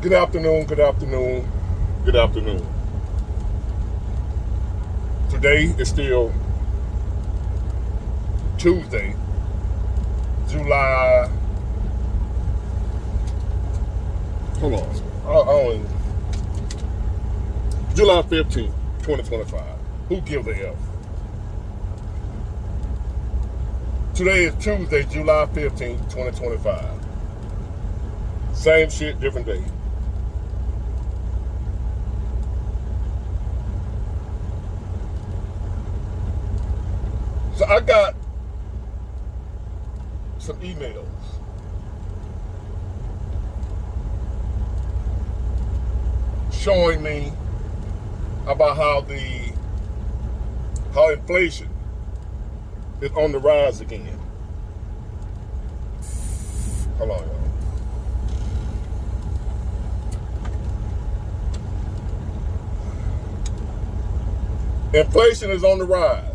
Good afternoon, good afternoon, good afternoon. Today is still Tuesday, July. Hold on. July 15th, 2025. Who gives a F? Today is Tuesday, July 15th, 2025. Same shit, different day. So I got some emails showing me about how inflation is on the rise again. Hold on, y'all. Inflation is on the rise.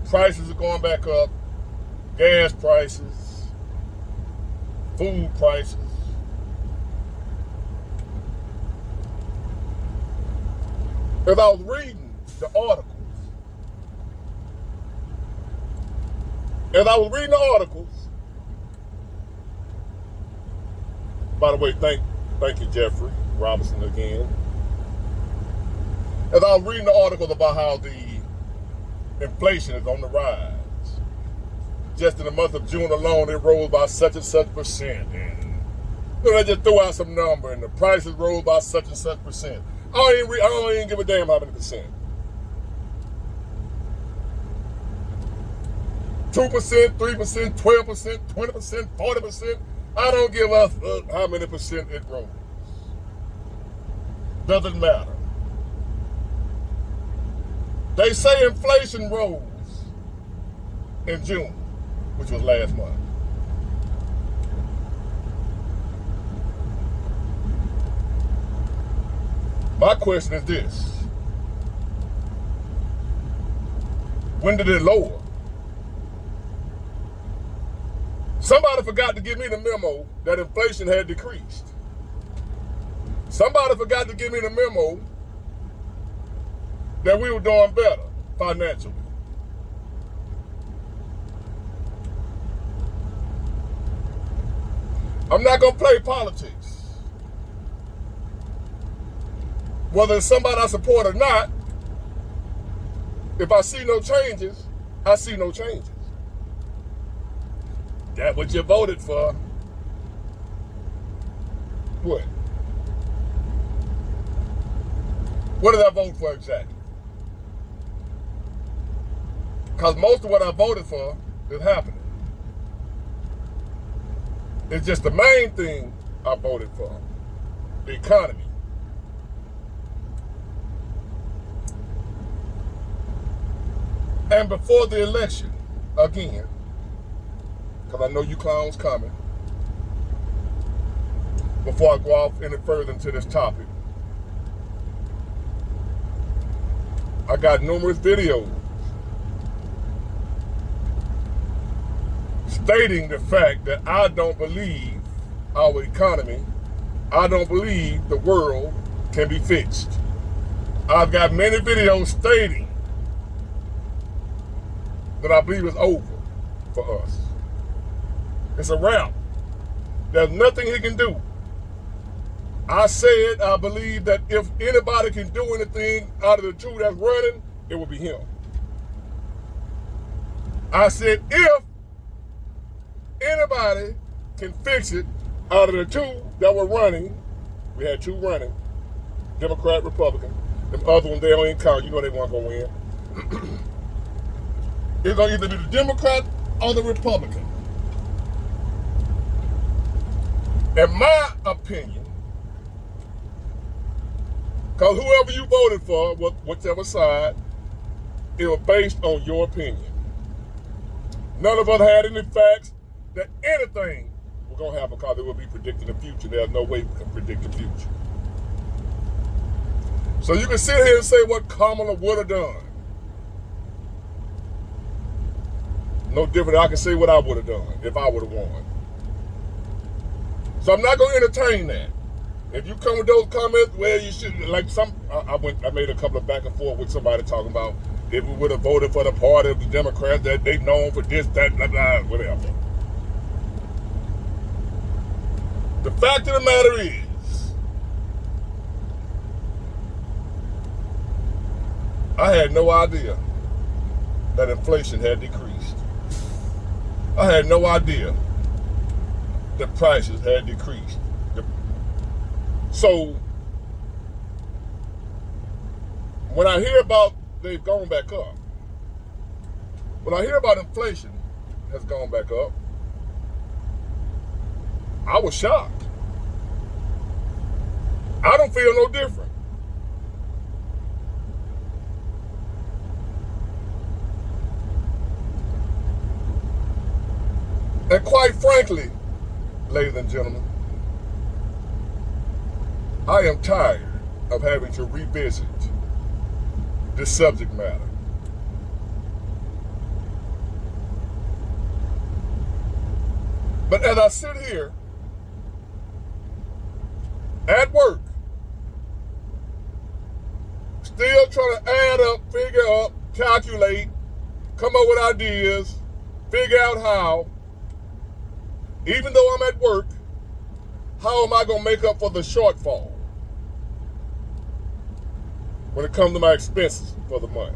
Prices are going back up. Gas prices, food prices. As I was reading the articles, by the way, thank you, Jeffrey Robinson again. As I was reading the articles about how the inflation is on the rise. Just in the month of June alone, it rose by such and such percent. And they just throw out some number and the prices rose by such and such percent. I don't even give a damn how many percent. 2%, 3%, 12%, 20%, 40%. I don't give a fuck how many percent it rose. Doesn't matter. They say inflation rose in June, which was last month. My question is this: when did it lower? Somebody forgot to give me the memo that inflation had decreased. Somebody forgot to give me the memo that we were doing better financially. I'm not going to play politics. Whether it's somebody I support or not, if I see no changes, I see no changes. That's what you voted for. What? What did I vote for exactly? Because most of what I voted for is happening. It's just the main thing I voted for, the economy. And before the election, again, because I know you clowns coming, before I go off any further into this topic, I got numerous videos stating the fact that I don't believe our economy, I don't believe the world can be fixed. I've got many videos stating that I believe it's over for us. It's a wrap. There's nothing he can do. I said I believe that if anybody can do anything out of the two that's running, it will be him. I said if anybody can fix it out of the two that were running, we had two running, Democrat, Republican. Them other ones, they don't even count. You know they weren't going to win. It's going to either be the Democrat or the Republican. In my opinion, because whoever you voted for, whichever side, it was based on your opinion. None of us had any facts that anything was going to happen because it will be predicting the future. There's no way we can predict the future. So you can sit here and say what Kamala would have done. No different. I can say what I would have done if I would have won. So I'm not going to entertain that. If you come with those comments, well, you should, like I made a couple of back and forth with somebody talking about if we would have voted for the party of the Democrats that they've known for this, that, blah, blah, whatever. The fact of the matter is, I had no idea that inflation had decreased. I had no idea that prices had decreased. So, when I hear about they've gone back up, when I hear about inflation has gone back up, I was shocked. I don't feel no different. And quite frankly, ladies and gentlemen, I am tired of having to revisit this subject matter. But as I sit here at work, still trying to add up, figure up, calculate, come up with ideas, figure out how, even though I'm at work, how am I going to make up for the shortfall when it comes to my expenses for the month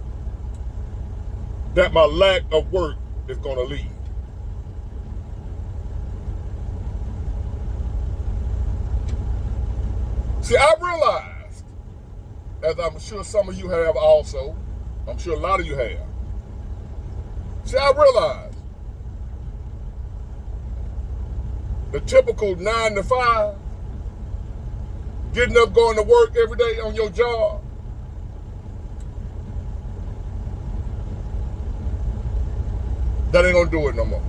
that my lack of work is going to lead? See, I realized, as I'm sure some of you have also, I'm sure a lot of you have. See, I realized the typical 9 to 5, getting up, going to work every day on your job, that ain't gonna do it no more.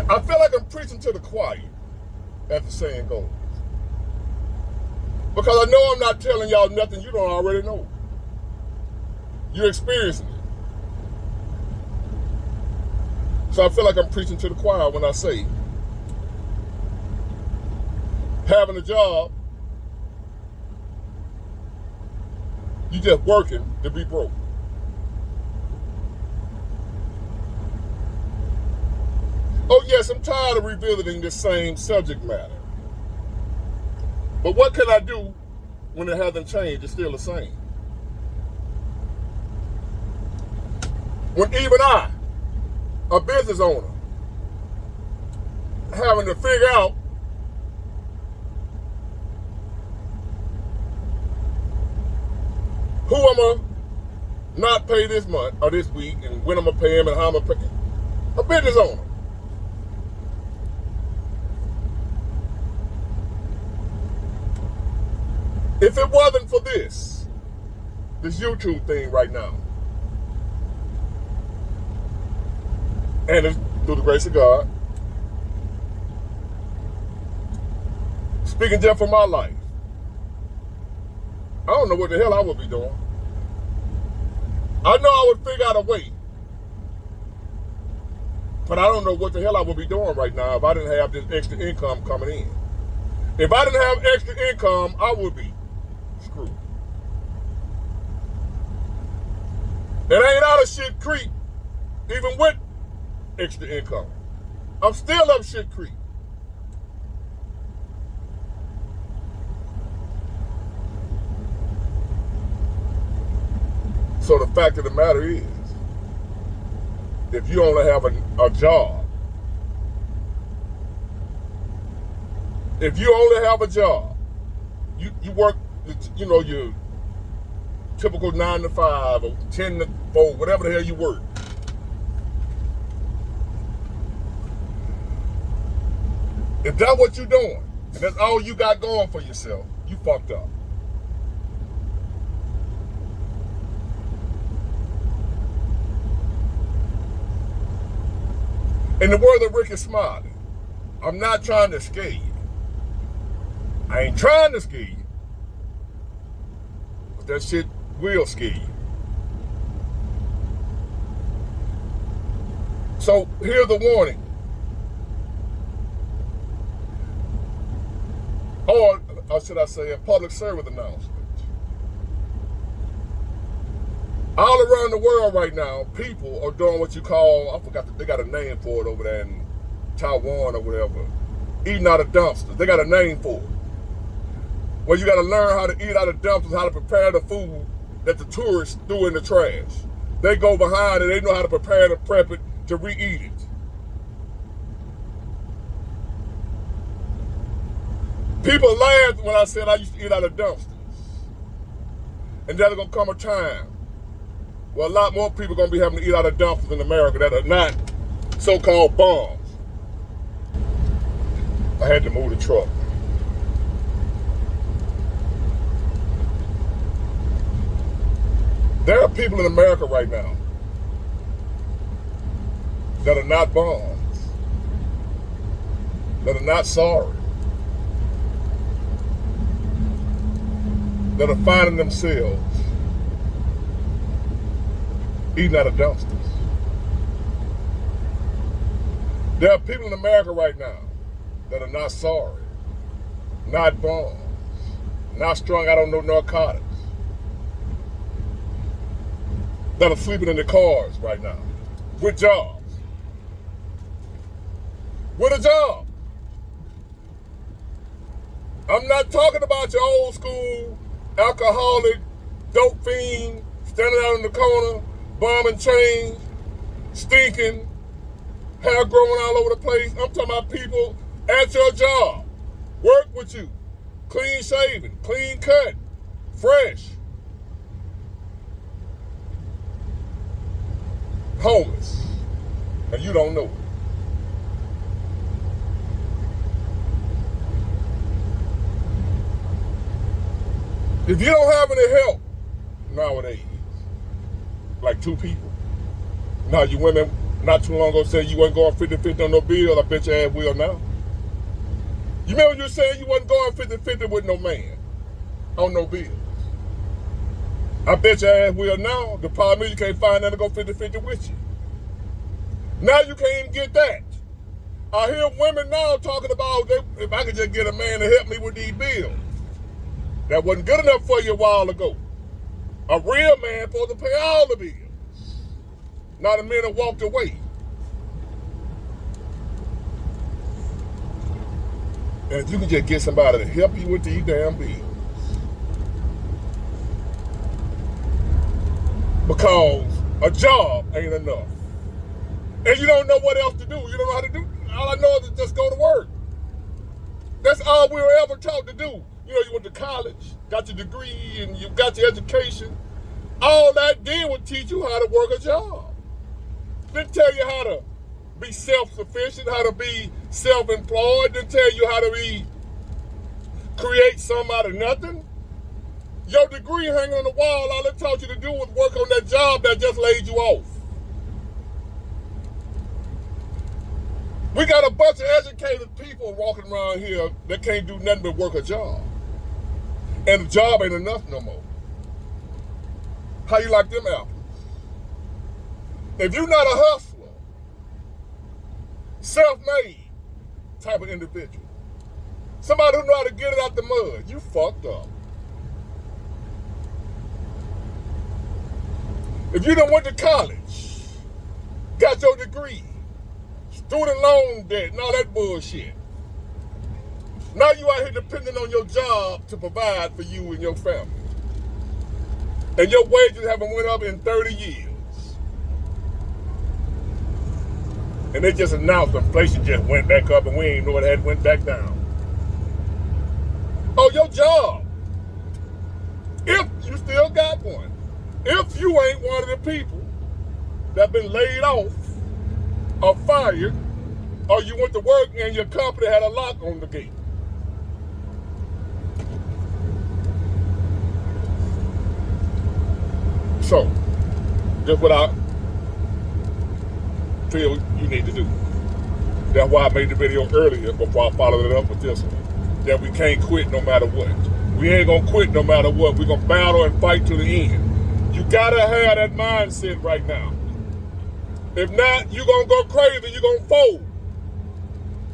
I feel like I'm preaching to the choir, as the saying goes. Because I know I'm not telling y'all nothing you don't already know. You're experiencing it. So I feel like I'm preaching to the choir when I say, having a job, you just working to be broke. Oh yes, I'm tired of revisiting this same subject matter. But what can I do when it hasn't changed? It's still the same. When even I, a business owner, having to figure out who I'm going to not pay this month or this week and when I'm going to pay him and how I'm going to pay him. A business owner. If it wasn't for this YouTube thing right now, and it's through the grace of God, speaking just for my life, I don't know what the hell I would be doing. I know I would figure out a way, but I don't know what the hell I would be doing right now if I didn't have this extra income coming in. If I didn't have extra income, I would be screwed. It ain't out of shit creek, even with extra income. I'm still up shit creek. So the fact of the matter is, if you only have a job, if you only have a job, you work, you know, your typical 9 to 5 or 10 to 4, whatever the hell you work. If that's what you're doing, and that's all you got going for yourself, you fucked up. In the words of Ricky Smiley, I'm not trying to scare you. I ain't trying to scare you. But that shit will scare you. So here's the warning. Or should I say a public service announcement. All around the world right now, people are doing what you call, I forgot, they got a name for it over there in Taiwan or whatever, eating out of dumpsters. They got a name for it. Well, you got to learn how to eat out of dumpsters, how to prepare the food that the tourists threw in the trash. They go behind and they know how to prepare to prep it to re-eat it. People laughed when I said I used to eat out of dumpsters. And there's going to come a time where a lot more people are going to be having to eat out of dumpsters in America that are not so-called bums. I had to move the truck. There are people in America right now that are not bums, that are not sorry, that are finding themselves eating out of dumpsters. There are people in America right now that are not sorry, not bums, not strung out on no narcotics, that are sleeping in their cars right now with jobs. With a job. I'm not talking about your old school alcoholic, dope fiend, standing out in the corner, bombing chains, stinking, hair growing all over the place. I'm talking about people at your job, work with you, clean shaven, clean cut, fresh, homeless, and you don't know it. If you don't have any help nowadays, like two people, now you women not too long ago said you wasn't going 50-50 on no bill, I bet your ass will now. You remember you saying you wasn't going 50-50 with no man on no bills? I bet your ass will now. The problem is you can't find nothing to go 50-50 with you. Now you can't even get that. I hear women now talking about if I could just get a man to help me with these bills. That wasn't good enough for you a while ago. A real man supposed to pay all the bills. Not a man that walked away. And if you can just get somebody to help you with these damn bills. Because a job ain't enough. And you don't know what else to do. You don't know how to do. All I know is to just go to work. That's all we were ever taught to do. You know, you went to college, got your degree, and you got your education. All that did was teach you how to work a job. Didn't tell you how to be self-sufficient, how to be self-employed. Didn't tell you how to create something out of nothing. Your degree hanging on the wall, all it taught you to do was work on that job that just laid you off. We got a bunch of educated people walking around here that can't do nothing but work a job. And the job ain't enough no more. How you like them apples? If you're not a hustler, self-made type of individual, somebody who know how to get it out the mud, you fucked up. If you done went to college, got your degree, student loan debt and all that bullshit, now you out here depending on your job to provide for you and your family. And your wages haven't went up in 30 years. And they just announced inflation just went back up and we ain't know it had went back down. Oh, your job. If you still got one. If you ain't one of the people that been laid off or fired, or you went to work and your company had a lock on the gate. So, just what I feel you need to do. That's why I made the video earlier before I followed it up with this one. That we can't quit no matter what. We ain't gonna quit no matter what. We're gonna battle and fight to the end. You gotta have that mindset right now. If not, you're going to go crazy. You're going to fold.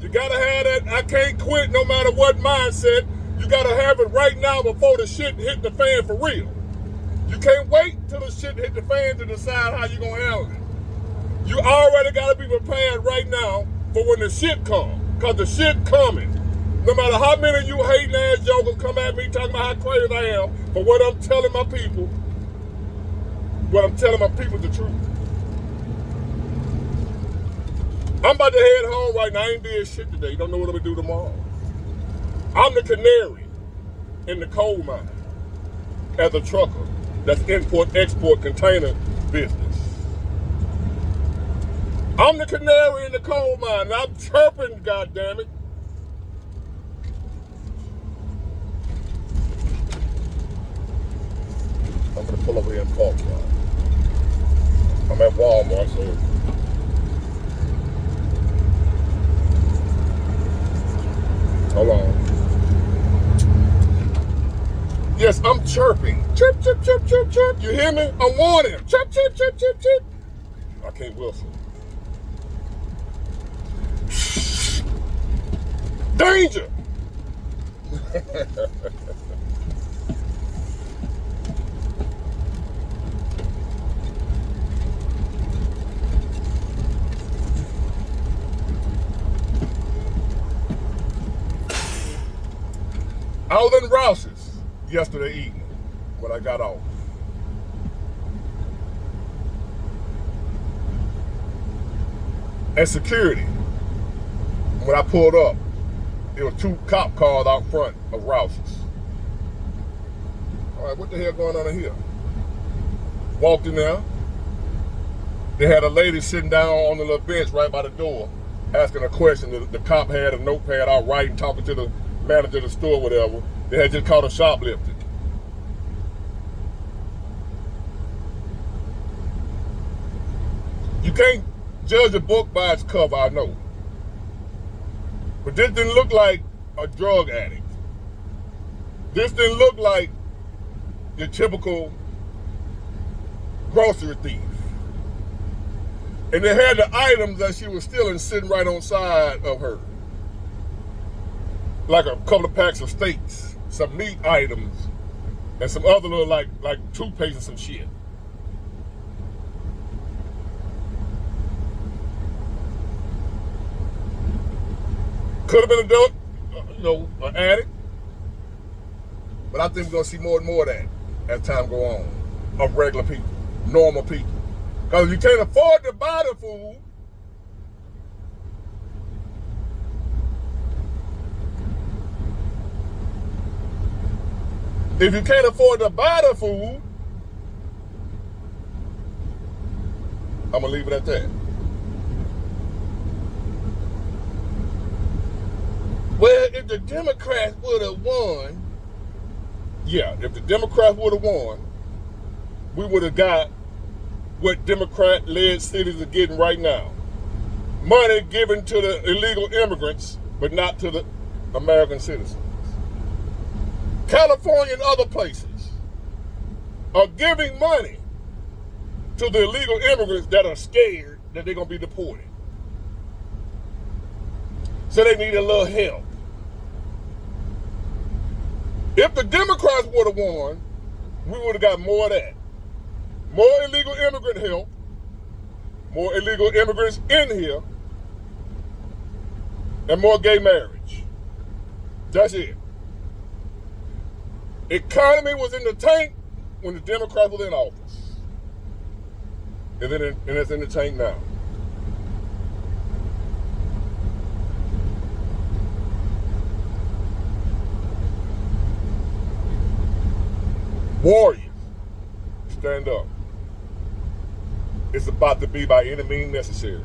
You got to have that I can't quit no matter what mindset. You got to have it right now before the shit hit the fan for real. You can't wait till the shit hit the fan to decide how you're going to handle it. You already got to be prepared right now for when the shit comes. Because the shit coming. No matter how many of you hating ass jokers come at me talking about how crazy I am for what I'm telling my people, the truth. I'm about to head home right now. I ain't did shit today. Don't know what I'm going to do tomorrow. I'm the canary in the coal mine as a trucker. That's import-export container business. I'm the canary in the coal mine. And I'm chirping, goddammit. I'm going to pull over here and park, y'all. I'm at Walmart, so... Hold on. Yes, I'm chirping. Chirp, chirp, chirp, chirp, chirp. You hear me? I'm warning him. Chirp, chirp, chirp, chirp, chirp. I can't whistle. Danger! I was in Rouse's yesterday evening when I got off. And security, when I pulled up, there were 2 cop cars out front of Rouse's. All right, what the hell going on in here? Walked in there. They had a lady sitting down on the little bench right by the door asking a question. The cop had a notepad out writing, talking to the manager of the store, whatever. They had just caught a shoplifter. You can't judge a book by its cover, I know. But this didn't look like a drug addict. This didn't look like your typical grocery thief. And they had the items that she was stealing sitting right on side of her. Like a couple of packs of steaks, some meat items, and some other little like toothpaste and some shit. Could have been a dope, an addict. But I think we're gonna see more and more of that as time go on. Of regular people, normal people. Because if you can't afford to buy the food, I'm gonna leave it at that. Well, if the Democrats would have won, if the Democrats would have won, we would have got what Democrat-led cities are getting right now. Money given to the illegal immigrants, but not to the American citizens. California and other places are giving money to the illegal immigrants that are scared that they're going to be deported. So they need a little help. If the Democrats would have won, we would have got more of that. More illegal immigrant help, more illegal immigrants in here, and more gay marriage. That's it. Economy was in the tank when the Democrats were in office. And it's in the tank now. Warriors, stand up. It's about to be by any means necessary.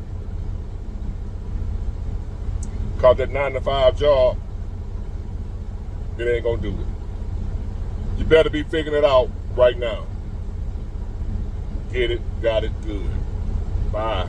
Cause that 9-to-5 job, it ain't gonna do it. You better be figuring it out right now. Get it, got it, good. Bye.